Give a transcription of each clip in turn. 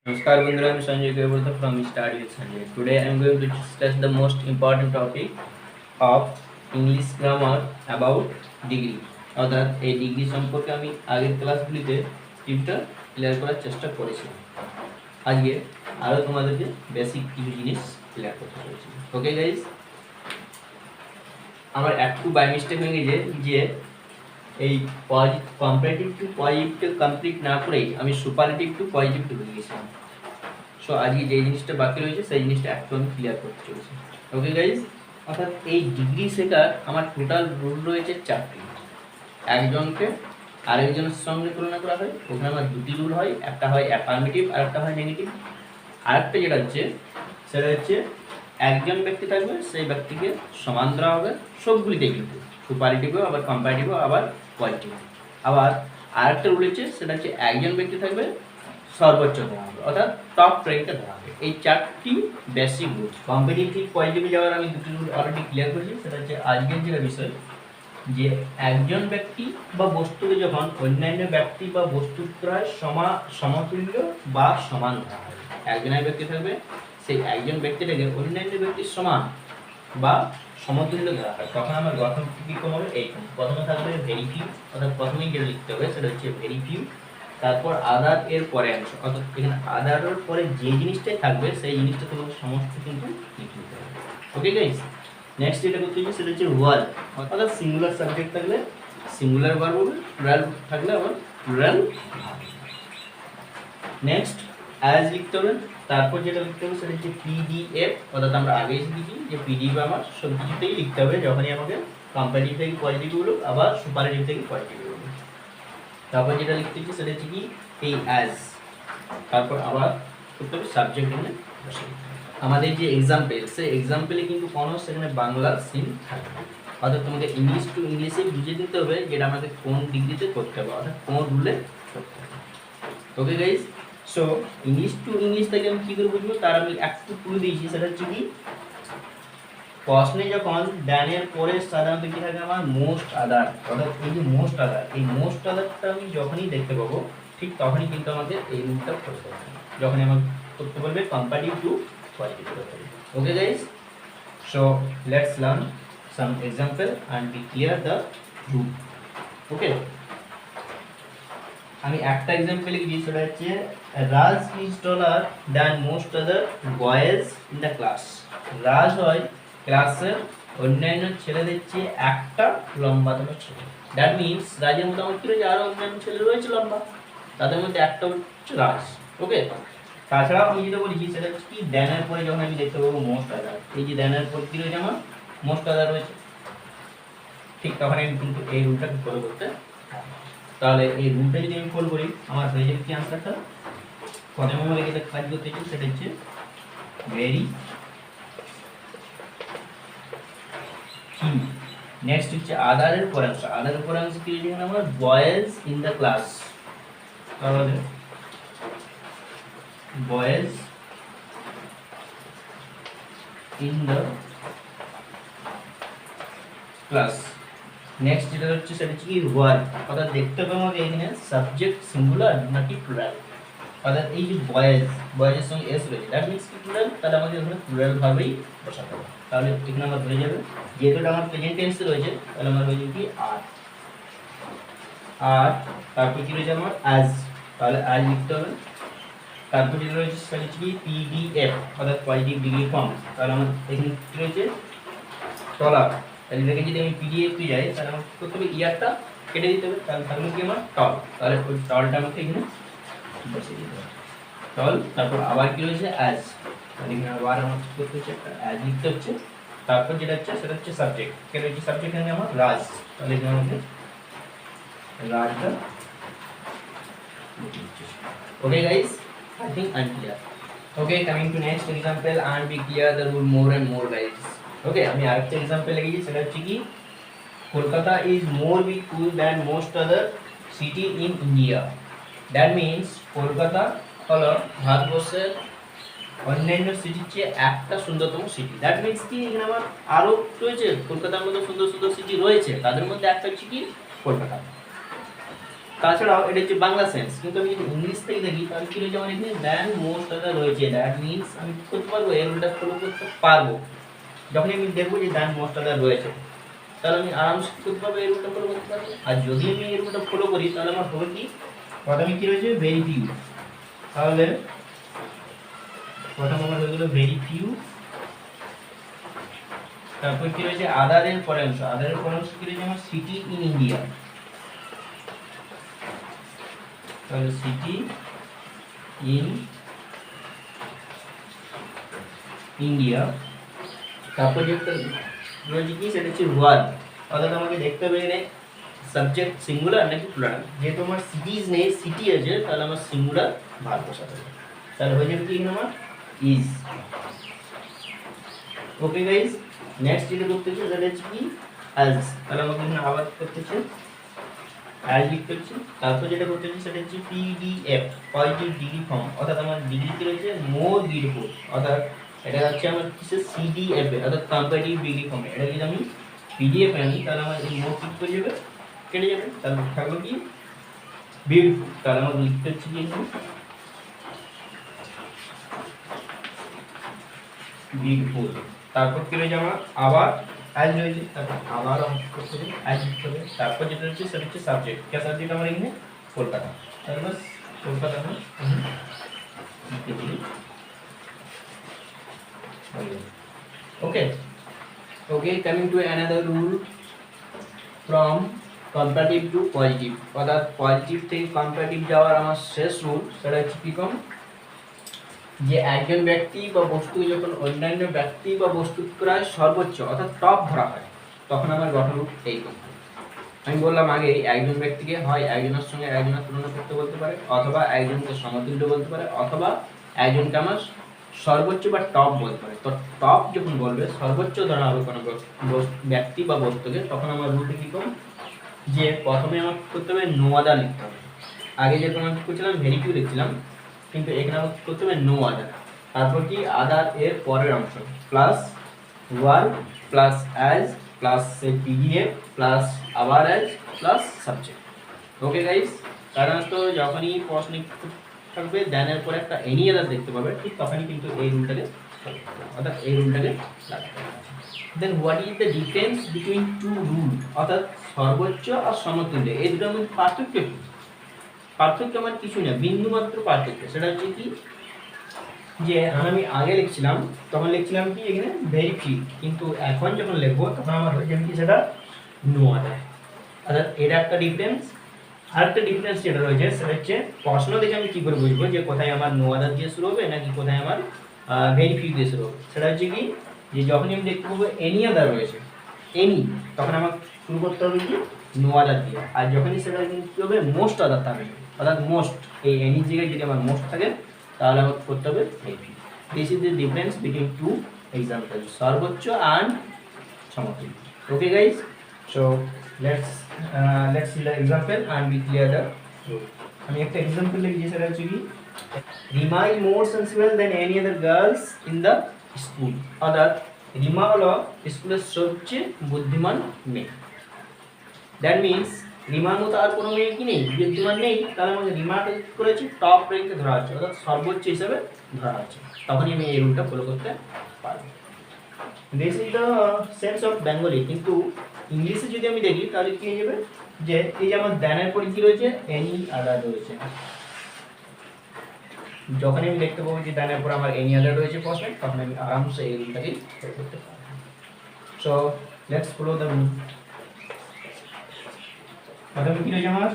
Namaskar Bindra, I am Sanjay Gurvardhan from Start with Sanjay. Today I am going to discuss the most important topic of English grammar about degree. অর্থাৎ এই degree সম্পর্কে আমি আগের ক্লাসগুলিতে কিছুটা clear করার চেষ্টা করেছিলাম। আজকে আরও তোমাদেরকে বেসিক কিছু জিনিস ক্লিয়ার করতে চলেছি। ওকে গাইজ, আমার একটু বাই মিস্টেক হয়ে গেছে যে এই কম্পারেটিভ টু পজিটিভ কমপ্লিট না করেই আমি সুপারলেটিভ টু পজিটিভ ঢুকে গেছিলাম। সো আজকে যে জিনিসটা বাকি রয়েছে সেই জিনিসটা একটু আমি ক্লিয়ার করতে চলেছি। ওকে গাইজ, অর্থাৎ এই ডিগ্রি শেখার আমার টোটাল রুল রয়েছে 4টি। একজনকে আরেকজনের সঙ্গে তুলনা করা হয়, ওখানে আমার 2টি রুল হয়, একটা হয় অ্যাফার্মেটিভ আর একটা হয় নেগেটিভ। আরেকটা যেটা হচ্ছে সেটা হচ্ছে একজন ব্যক্তি থাকবে, সেই ব্যক্তিকে সমান ধরা হবে সবগুলিতেই, কিন্তু সুপারলেটিভও আবার কম্পারেটিভও আবার পজিটিভ। আবার আরেকটা রুল হচ্ছে সেটা হচ্ছে একজন ব্যক্তি থাকবে, সর্বোচ্চ ধরা হবে, অর্থাৎ টপ র্যাঙ্কে ধরা হবে। এই 4টি বেসিক রুল। কম্পিটিটিভ পজিটিভে যাওয়ার আমি 2টি রুল অলরেডি ক্লিয়ার করেছি। সেটা হচ্ছে আজকের যেটা বিষয়, যে একজন ব্যক্তি বা বস্তুকে যখন অন্যান্য ব্যক্তি বা বস্তুর প্রায় সমতুল্য বা সমান ধরা হয়, একজনের ব্যক্তি থাকবে, সেই একজন ব্যক্তিটাকে অন্যান্য ব্যক্তির সমান বা সমতুল্য ধরা হয়, তখন আমার গঠন কীরকম হবে? এইরকম। প্রথমে থাকবে ভেরি ফিউ, অর্থাৎ প্রথমেই যেটা লিখতে হবে সেটা হচ্ছে ভেরি ফিউ। তারপর আদার এর পরে অংশ, অর্থাৎ এখানে আদারের পরে যে জিনিসটাই থাকবে সেই জিনিসটা তোমাকে সমস্ত কিন্তু লিখে দিতে হবে। ওকে গাইস, নেক্সট যেটা করতে হবে সেটা হচ্ছে ওয়াল, অর্থাৎ সিঙ্গুলার সাবজেক্ট থাকলে সিঙ্গুলার ভার্ব হবে, প্লুরাল থাকলে আবার প্লুরাল। নেক্সট অ্যাজ লিখতে হবে। তারপর যেটা লিখতে হবে সেটা হচ্ছে পিডিএফ, অর্থাৎ আমরা আগেই শিখেছি যে পিডিএফ আমার সব কিছুতেই লিখতে হবে, যখনই আমাকে কম্পারেটিভ থেকে পজিটিভ বলুক আবার সুপারলেটিভ থেকে পজিটিভ বলুক। তারপর যেটা লিখতে হচ্ছে সেটা হচ্ছে কি এই অ্যাজ, তারপর আবার করতে হবে সাবজেক্ট এখানে বসে। আমাদের যে এক্সাম্পল, সেই এক্সাম্পলে কিন্তু কোনো সেখানে বাংলা সিন থাকবে, অর্থাৎ তোমাকে ইংলিশ টু ইংলিশে বুঝিয়ে দিতে হবে যেটা আমাদের কোন ডিগ্রিতে করতে হবে, অর্থাৎ কোন রুলে করতে হবে। Okay guys, so English to English থেকে আমি কী করে বুঝবো তার আমি একটু তুলে দিয়েছি। সেটা হচ্ছে কি প্রশ্নে যখন দ্যানের পরে সাধারণত কি থাকে আমার মোস্ট আদার, অর্থাৎ এই যে মোস্ট আদার, এই মোস্ট আদারটা আমি যখনই দেখতে পাবো ঠিক তখনই কিন্তু আমাকে এই রুলটা করতে হবে, যখনই আমাকে করতে বলবে কম্পারেটিভ টু পজিটিভ করতে হবে। Okay guys, so let's learn some example and be clear the rule. Okay, আমি একটা এক্সাম্পল লিখেছি, সেটা হচ্ছে Raj is taller than most other boys in the class. Raj হয় ক্লাসের অন্যান্য ছেলেদের চেয়ে একটা লম্বাতম ছেলে। দ্যাট মিনস রাজের মধ্যে আমার কি রয়েছে, আরও অন্যান্য ছেলে রয়েছে লম্বা, তাদের মধ্যে একটা হচ্ছে রাজ। ওকে, তাছাড়াও আমি যেটা বলেছি সেটা হচ্ছে কি দ্যানের পরে যখন আমি দেখতে পাবো মোস্ট আদার, এই যে দ্যানের পরে কি রয়েছে আমার মোস্ট আদার রয়েছে, ঠিক তখন আমি কিন্তু এই রুলটা ফলো করতে। তাহলে এই রুলটা যদি আমি ফলো করি আমার হয়ে যাবে কি আনসারটা, প্রথমে আমরা যেটা কাজ করতে চাই সেটা হচ্ছে ভেরি ফিউ। নেক্সট হচ্ছে আদারের পরাংশ, আদারের পরাংশ কি হচ্ছে আমরা বয়েজ ইন দ্য ক্লাস, তাহলে boys in the class. Next যেটা হচ্ছে সেটা হচ্ছে কি ওয়ার্ক, অর্থাৎ দেখতে হবে আমাকে এখানে সাবজেক্ট সিঙ্গুলার নাকি প্লুরাল, অর্থাৎ এই যে বয়েজ, বয়েজের সঙ্গে এস রয়েছে, দ্যাট মিনস কি প্লুরাল, তাহলে আমাকে এখানে প্লুরাল ভাবেই বসাতে হবে। তাহলে এখানে আমার ধরে যাবে যেহেতু এটা আমার প্রেজেন্ট টেন্সে রয়েছে, তাহলে আমার হয়ে যাবে কি আর, আর তারপর কি রয়েছে আমার অ্যাজ, তাহলে অ্যাজ লিখতে হবে। তারপর যেটা রয়েছে সেটা হচ্ছে কি পিডিএফ, অর্থাৎ পজিটিভ ডিগ্রি ফর্ম, তাহলে আমার এখানে কি রয়েছে টলার, তাহলে এটাকে যদি আমি পিডিএফে যাই তাহলে আমাকে করতে হবে ইয়ারটা কেটে দিতে হবে, তাহলে থাকবে কি আমার টল, তাহলে ওই টলটা আমাকে এখানে বসিয়ে দিতে হবে টল। তারপর আবার কি রয়েছে অ্যাজ, তাহলে এখানে আবার আমার করতে হচ্ছে একটা অ্যাজ লিখতে হচ্ছে। তারপর যেটা হচ্ছে সেটা হচ্ছে সাবজেক্ট, কেন হচ্ছে সাবজেক্ট এখানে আমার রাজ, তাহলে এখানে আমাকে রাজটা লিখতে হচ্ছে। Okay guys, I think I'm clear. Okay, coming to next example and be clear the rule more and more guys. Okay, আমি আরেকটা एग्जांपल লিখেছি, সেটা হচ্ছে কি Kolkata is more beautiful than most other city in India. That means Kolkata হলো ভারতবর্ষের অন্যান্য সিটির চেয়ে একটা সুন্দরতম সিটি। দ্যাট মিনস কি এখানে আমার আরও রয়েছে কলকাতার মধ্যে সুন্দর সুন্দর সিটি রয়েছে, তাদের মধ্যে একটা হচ্ছে কি কলকাতা। তাছাড়াও এটা হচ্ছে বাংলা সেন্স, কিন্তু আমি যদি ইংলিশ থেকে দেখি তাহলে কি রয়েছে আমার এখানে দ্যান মোস্ট আদার রয়েছে। দ্যাট মিনস আমি কি করতে পারবো, এর রুলটা ফলো করতে পারবো। যখনই আমি দেখবো যে দ্যান মোস্ট আদার রয়েছে, তাহলে আমি আরামসে কি করতে পারবো, এই রুলটা ফলো করতে পারবো। আর যদি আমি এই রুলটা ফলো করি তাহলে আমার হবে কি, প্রথমে কি রয়েছে ভেরি ফিউ, তাহলে প্রথম আমার হয়ে গেল ভেরি ফিউ। তারপর কি রয়েছে আদারের পরের অংশ, আদারের পরের অংশ কি রয়েছে আমার সিটি ইন ইন্ডিয়া, তাহলে সিটি ইন ইন্ডিয়া। তারপর যেটা রয়েছে কি সেটা হচ্ছে ওয়ার্ড, অর্থাৎ আমাকে দেখতে হবে এখানে সাবজেক্ট সিঙ্গুলার নাকি প্লুরাল। যেহেতু আমার সিটিজ নেই, সিটি আছে, তাহলে আমার সিঙ্গুলার ভার্ব বসাতে হবে, তাহলে হয়ে যাবে কি এখানে আমার ইজ। ওকে গাইস, নেক্সট যেটা করতে হচ্ছে সেটা হচ্ছে কি অ্যাজ, তাহলে আমাকে এখানে আবার করতে হচ্ছে অ্যাজ লিখতে হচ্ছে। তারপর যেটা করতে হচ্ছে সেটা হচ্ছে পিডিএফ, পজিটিভ ডিগ্রি ফর্ম, অর্থাৎ আমার ডিগ্রিতে রয়েছে মোর বিউটিফুল, অর্থাৎ এটা হচ্ছে আমার কিসের সিডিএফ অর্থাৎ কম্পারেটিভ ডিগ্রি ফর্ম। এটা যদি আমি পিডিএফ আনি তাহলে আমার এই মোর ঠিক করে যাবে, কেটে যাবে, তাহলে থাকবে কি বিউটিফুল, তাহলে আমার লিখতে হচ্ছে কি বিউটিফুল। তারপর কি রয়েছে আমার আবার অ্যাজ রয়েছে, তারপর আবার করতে হবে অ্যাজ লিখতে হবে। তারপর যেটা রয়েছে সেটা হচ্ছে সাবজেক্ট, কে সাবজেক্ট আমার এখানে কলকাতা, তাহলে বাস কলকাতা আমি লিখতে দিই। Okay okay, coming to another rule from comparative to positive, অর্থাৎ পজিটিভ থেকে কম্পারেটিভ যাওয়ার আমার শেষ রুল সেটা হচ্ছে কি কম, যে একজন ব্যক্তি বা বস্তু যখন অন্যান্য ব্যক্তি বা বস্তু প্রায় সর্বোচ্চ অর্থাৎ টপ ধরা হয়, তখন আমার গঠন রূপ এইরকম। আমি বললাম আগে একজন ব্যক্তিকে হয় একজনের সঙ্গে একজনের তুলনা করতে বলতে পারে, অথবা একজনকে সমতুল্য বলতে পারে, অথবা একজনকে আমার সর্বোচ্চ বা টপ বলতে পারে। তো টপ যখন বলবে, সর্বোচ্চ ধরা হবে কোনো ব্যক্তি বা বস্তুকে, তখন আমার রুলটা কীরকম, যে প্রথমে আমার করতে হবে নো আদার লিখতে হবে। আগে যেরকম আমি করছিলাম ভেরি ফিউ লিখছিলাম, কিন্তু এখানে আমাকে করতে হবে নো আদার, তারপর কি আদার এর পরের অংশ plus word plus as plus PDF plus আবার as plus subject. Okay guys, সাধারণত যখনই প্রশ্ন থাকবে দেনের পরে একটা এনি আদার দেখতে পাবে, ঠিক তখনই কিন্তু এই রুলটাকে অর্থাৎ এই রুলটাকে লাগবে। Then what is the difference between two rule, অর্থাৎ সর্বোচ্চ আর সমতুল্য, এই দুটোর মধ্যে পার্থক্য কি? পার্থক্য আমার কিছু না, বিন্দুমাত্র পার্থক্য। সেটা হচ্ছে কি, যে আমি আগে লিখছিলাম তখন লিখছিলাম কি এখানে ভেরি ফিউ, কিন্তু এখন যখন লিখবো তখন আমার হয়ে যাবে কি সেটা নো আদার, অর্থাৎ এটা একটা ডিফারেন্স। আরেকটা ডিফারেন্স যেটা রয়েছে সেটা হচ্ছে প্রশ্ন দেখে আমি কি করে বুঝবো যে কোথায় আমার নো আদার দিয়ে শুরু হবে নাকি কোথায় আমার ভেরি ফিউ দিয়ে শুরু হবে। সেটা হচ্ছে কি, যে যখনই আমি দেখতে পাবো এনি আদার রয়েছে, এনি, তখন আমার শুরু করতে হবে কি নো আদার দিয়ে। আর যখনই সেটা কি হবে মোস্ট আদার থাকবে, অর্থাৎ মোস্ট, এই এনি জায়গায় যদি আমার মোস্ট থাকে তাহলে আমাকে করতে হবে very few. This is the difference between two example, সর্বোচ্চ অ্যান্ড সমতুল্য। Okay guys, so let's see the example and we clear the rule. আমি একটা এক্সাম্পল লিখি, সেটা হচ্ছে কি Rima is more sensible than any other girls in the school, অর্থাৎ রিমা হলো স্কুলের সবচেয়ে বুদ্ধিমান মেয়ে। দ্যাট মিনস রিমার মতো আর কোনো মেয়ে কি নেই, বুদ্ধিমান নেই, তাহলে আমাকে রিমাকে করেছি টপ র্যাঙ্কে ধরা হচ্ছে, অর্থাৎ সর্বোচ্চ হিসেবে ধরা হচ্ছে, তখনই আমি এই রুলটা ফলো করতে পারবো। This is the sense of Bengali. কিন্তু ইংলিশে যদি আমি দেখি তাহলে কি হয়ে যাবে, যে এই যে আমার দ্যানের পরে কি রয়েছে এনি আদার রয়েছে, যখন আমি দেখতে পাবো যে দ্যানের পর আমার এনি আদার রয়েছে প্রশ্নে, তখন আমি আরামসে এই রুলটাকে ফলো করতে পারবো। So let's follow the rule. প্রথমে কি রয়েছে আমার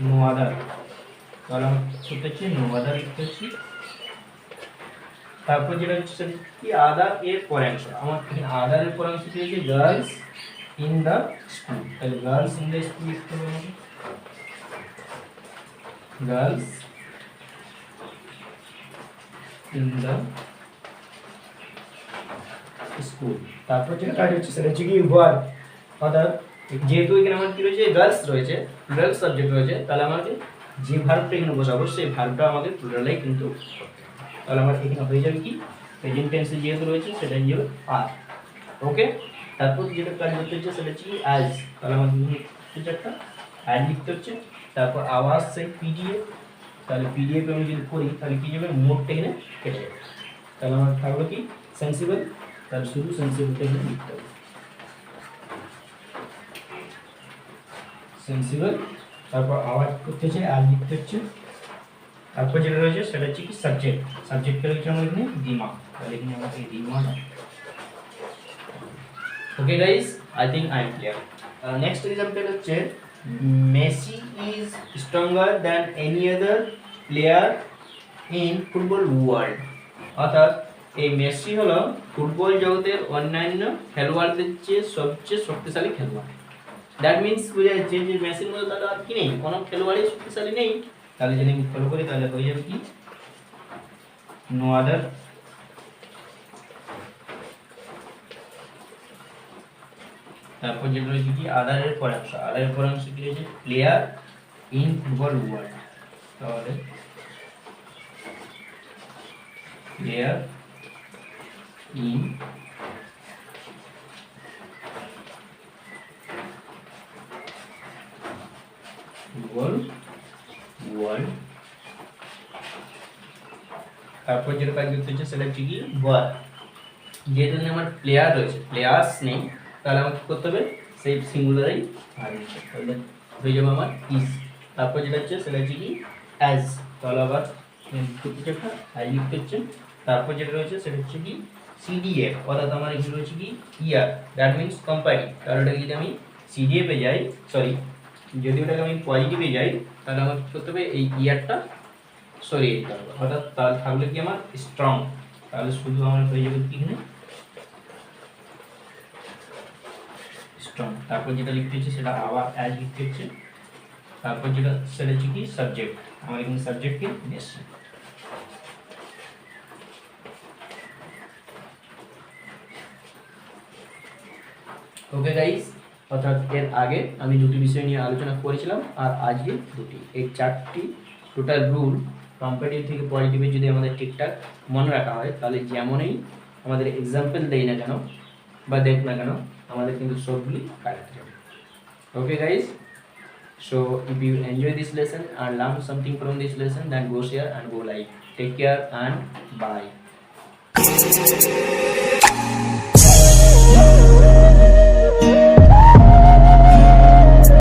নো আদার, তাহলে আমার করতে হচ্ছে নো আদার লিখতে হচ্ছে। তারপর যেটা হচ্ছে কি আদার এর পরের অংশ, আমার আদার এর পরের অংশ কি হচ্ছে গার্লস ইন দ্য স্কুল, তাহলে গার্লস ইন দ্য স্কুল লিখতে হবে আমাকে, গার্লস ইন দ্য স্কুল। তারপর যেটা কাজ হচ্ছে সেটা হচ্ছে কি ওয়ার্ড, অর্থাৎ যেহেতু এখানে আমার কি রয়েছে গার্লস রয়েছে, প্লুরাল সাবজেক্ট রয়েছে, তাহলে আমাকে যে ভার্বটা এখানে বসাবো সেই ভার্বটা আমাকে প্লুরালেই কিন্তু করতে হবে। তাহলে আমার এখানে হয়ে যাবে কি প্রেজেন্ট টেন্সে যেহেতু রয়েছে সেটা হয়ে যাবে আর। ওকে, তারপর যেটা কাজ করতে হচ্ছে সেটা হচ্ছে কি অ্যাজ, তাহলে আমাকে কিছু একটা অ্যাড লিখতে হচ্ছে। তারপর আওয়াজ সেই পিডিএফ, তাহলে পিডিএফ আমি যদি করি তাহলে কি যাবে, মোডটা এখানে কেটে যাবে। তাহলে আমার থাকলো কি সেন্সিবল, তাহলে শুধু সেন্সিবলটা এখানে লিখতে হবে, সেন্সিবল। তারপর আওয়াজ করতে হচ্ছে আর লিখতে হচ্ছে। তারপর যেটা রয়েছে সেটা হচ্ছে কি সাবজেক্ট, সাবজেক্টটা লিখতে আমরা এখানে দিমাগ, তাহলে এখানে আমরা এই দিমাগ। Okay guys, I think I am clear. Next example হচ্ছে Messi is stronger than any other player in football world. অর্থাৎ এই মেসি হলো ফুটবল জগতের অন্যান্য খেলোয়াড়দের চেয়ে সবচেয়ে শক্তিশালী খেলোয়াড়। দ্যাট মিনস বোঝা যাচ্ছে যে মেসির মধ্যে তাহলে আর কি নেই, কোনো খেলোয়াড়ই শক্তিশালী নেই। তাহলে যদি আমি ফলো করি তাহলে হয়ে যাবে কি নো আদার তারপর যেটা রয়েছে কি আদারের পরাংশ, আদারের পরাংশ কি রয়েছে প্লেয়ার ইন ফুটবল ওয়ার্ল্ড, তাহলে প্লেয়ার ইন ফুটবল ওয়ার্ল্ড। তারপর যেটা কাজ করতে হচ্ছে সেটা হচ্ছে কি ওয়ার, যেহেতু আমার প্লেয়ার রয়েছে প্লেয়ার্স নেই, তাহলে আমাকে করতে হবে সেই সিঙ্গুলারেই তাহলে হয়ে যাবে আমার ইজ। তারপর যেটা হচ্ছে সেটা হচ্ছে কি অ্যাজ, তাহলে আবার আই লিখতে হচ্ছে। তারপর যেটা রয়েছে সেটা হচ্ছে কি সিডিএফ, অর্থাৎ আমার এখানে রয়েছে কি ইয়ার, দ্যাট মিনস কোম্পানি। তাহলে ওটাকে যদি আমি সিডিএফে যাই, সরি যদি ওটাকে আমি পজিটিভে যাই তাহলে আমার কী করতে হবে এই ইয়ারটা সরিয়ে দিতে হবে, অর্থাৎ তাহলে থাকলে কি আমার স্ট্রং, তাহলে শুধু আমার হয়ে যাবে কি এখানে স্ট্রং। তারপর যেটা লিখতে হচ্ছে সেটা আবার অ্যাজ লিখতে হচ্ছে। তারপর যেটা সেটা হচ্ছে কি সাবজেক্ট, আমার এখানে সাবজেক্ট কি মেসি। ওকে গাইস, অর্থাৎ এর আগে আমি দুটি বিষয় নিয়ে আলোচনা করেছিলাম আর আজকে দুটি, এই চারটি টোটাল রুল কম্পারেটিভ থেকে পজিটিভে যদি আমাদের ঠিকঠাক মনে রাখা হয় তাহলে যেমনই আমাদের এক্সাম্পল দেই না কেন বা দেখ না কেন আমাদের কিন্তু সবগুলি কারেক্ট হবে। Okay guys, so if you enjoy this lesson and learn something from this lesson, then go share and go like. Take care and bye.